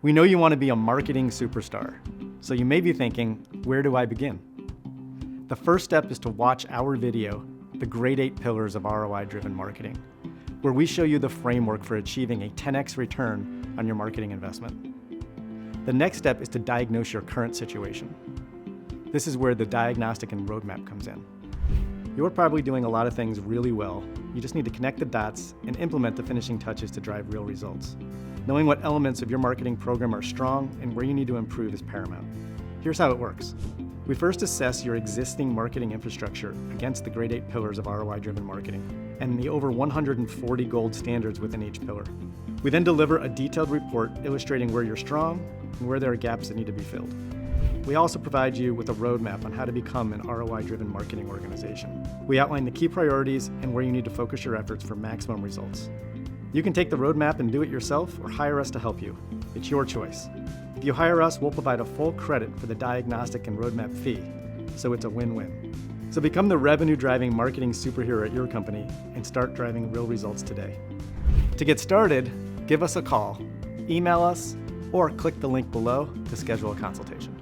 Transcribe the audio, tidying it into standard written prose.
We know you want to be a marketing superstar, so you may be thinking, where do I begin? The first step is to watch our video, The Great 8 Pillars of ROI-Driven Marketing, where we show you the framework for achieving a 10x return on your marketing investment. The next step is to diagnose your current situation. This is where the diagnostic and roadmap comes in. You're probably doing a lot of things really well. You just need to connect the dots and implement the finishing touches to drive real results. Knowing what elements of your marketing program are strong and where you need to improve is paramount. Here's how it works. We first assess your existing marketing infrastructure against the Great 8 Pillars of ROI-Driven Marketing and the over 140 gold standards within each pillar. We then deliver a detailed report illustrating where you're strong and where there are gaps that need to be filled. We also provide you with a roadmap on how to become an ROI-driven marketing organization. We outline the key priorities and where you need to focus your efforts for maximum results. You can take the roadmap and do it yourself or hire us to help you. It's your choice. If you hire us, we'll provide a full credit for the diagnostic and roadmap fee, so it's a win-win. So become the revenue-driving marketing superhero at your company and start driving real results today. To get started, give us a call, email us, or click the link below to schedule a consultation.